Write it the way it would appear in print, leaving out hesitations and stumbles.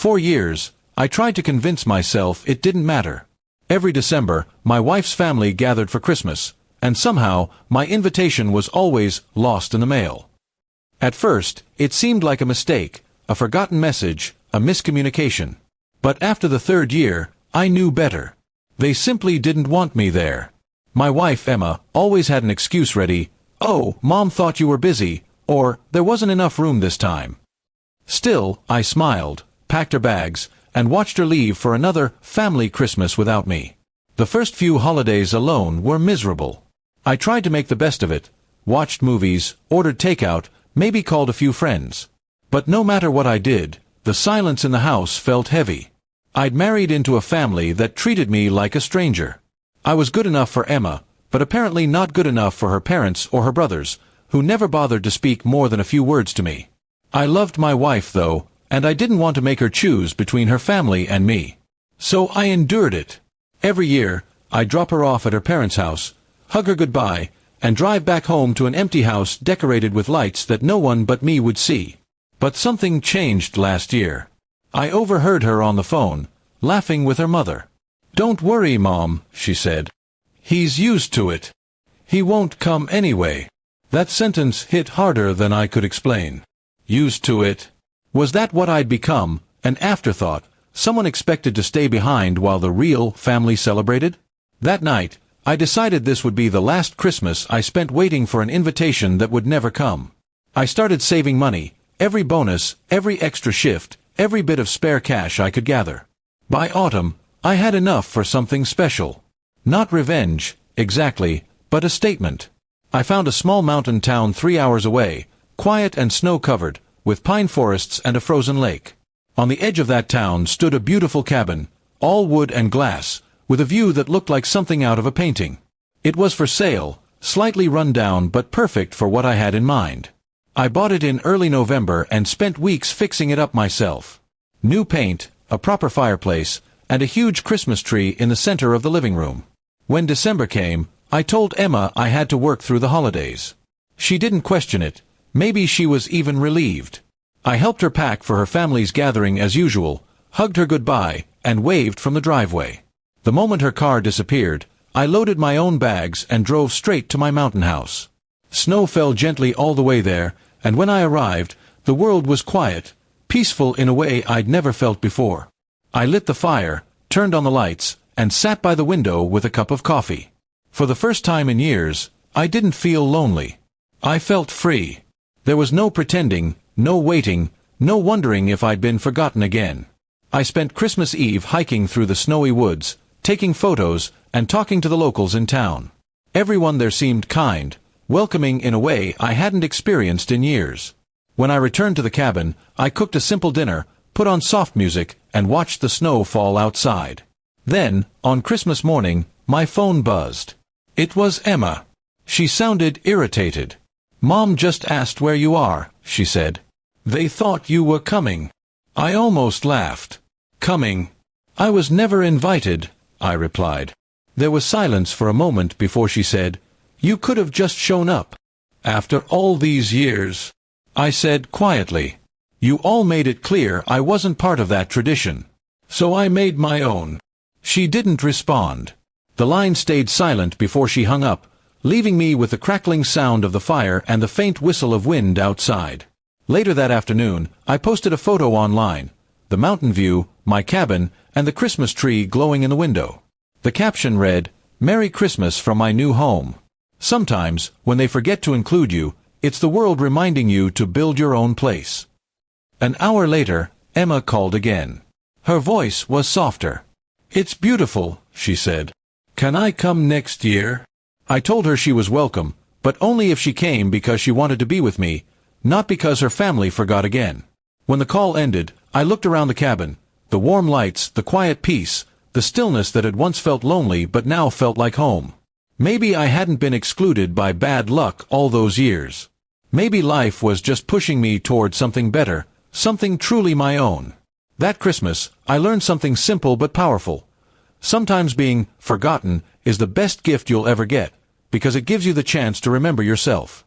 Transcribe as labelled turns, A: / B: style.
A: For years, I tried to convince myself it didn't matter. Every December, my wife's family gathered for Christmas, and somehow, my invitation was always lost in the mail. At first, it seemed like a mistake, a forgotten message, a miscommunication. But after the third year, I knew better. They simply didn't want me there. My wife, Emma, always had an excuse ready. "Oh, Mom thought you were busy," or "there wasn't enough room this time." Still, I smiled, packed her bags, and watched her leave for another family Christmas without me. The first few holidays alone were miserable. I tried to make the best of it, watched movies, ordered takeout, maybe called a few friends. But no matter what I did, the silence in the house felt heavy. I'd married into a family that treated me like a stranger. I was good enough for Emma, but apparently not good enough for her parents or her brothers, who never bothered to speak more than a few words to me. I loved my wife, though, and I didn't want to make her choose between her family and me. So I endured it. Every year, I'd drop her off at her parents' house, hug her goodbye, and drive back home to an empty house decorated with lights that no one but me would see. But something changed last year. I overheard her on the phone, laughing with her mother. "Don't worry, Mom," she said. "He's used to it. He won't come anyway." That sentence hit harder than I could explain. Used to it? Was that what I'd become, an afterthought, someone expected to stay behind while the real family celebrated? That night, I decided this would be the last Christmas I spent waiting for an invitation that would never come. I started saving money, every bonus, every extra shift, every bit of spare cash I could gather. By autumn, I had enough for something special. Not revenge, exactly, but a statement. I found a small mountain town 3 hours away, quiet and snow-covered, with pine forests and a frozen lake. On the edge of that town stood a beautiful cabin, all wood and glass, with a view that looked like something out of a painting. It was for sale, slightly run down but perfect for what I had in mind. I bought it in early November and spent weeks fixing it up myself. New paint, a proper fireplace, and a huge Christmas tree in the center of the living room. When December came, I told Emma I had to work through the holidays. She didn't question it. Maybe she was even relieved. I helped her pack for her family's gathering as usual, hugged her goodbye, and waved from the driveway. The moment her car disappeared, I loaded my own bags and drove straight to my mountain house. Snow fell gently all the way there, and when I arrived, the world was quiet, peaceful in a way I'd never felt before. I lit the fire, turned on the lights, and sat by the window with a cup of coffee. For the first time in years, I didn't feel lonely. I felt free. There was no pretending, no waiting, no wondering if I'd been forgotten again. I spent Christmas Eve hiking through the snowy woods, taking photos, and talking to the locals in town. Everyone there seemed kind, welcoming in a way I hadn't experienced in years. When I returned to the cabin, I cooked a simple dinner, put on soft music, and watched the snow fall outside. Then, on Christmas morning, my phone buzzed. It was Emma. She sounded irritated. "Mom just asked where you are," she said. "They thought you were coming." I almost laughed. "Coming? I was never invited," I replied. There was silence for a moment before she said, "You could have just shown up." "After all these years," I said quietly. "You all made it clear I wasn't part of that tradition. So I made my own." She didn't respond. The line stayed silent before she hung up, leaving me with the crackling sound of the fire and the faint whistle of wind outside. Later that afternoon, I posted a photo online, the mountain view, my cabin, and the Christmas tree glowing in the window. The caption read, "Merry Christmas from my new home." Sometimes, when they forget to include you, it's the world reminding you to build your own place. An hour later, Emma called again. Her voice was softer. "It's beautiful," she said. "Can I come next year?" I told her she was welcome, but only if she came because she wanted to be with me, not because her family forgot again. When the call ended, I looked around the cabin, the warm lights, the quiet peace, the stillness that had once felt lonely but now felt like home. Maybe I hadn't been excluded by bad luck all those years. Maybe life was just pushing me toward something better, something truly my own. That Christmas, I learned something simple but powerful. Sometimes being forgotten is the best gift you'll ever get, because it gives you the chance to remember yourself.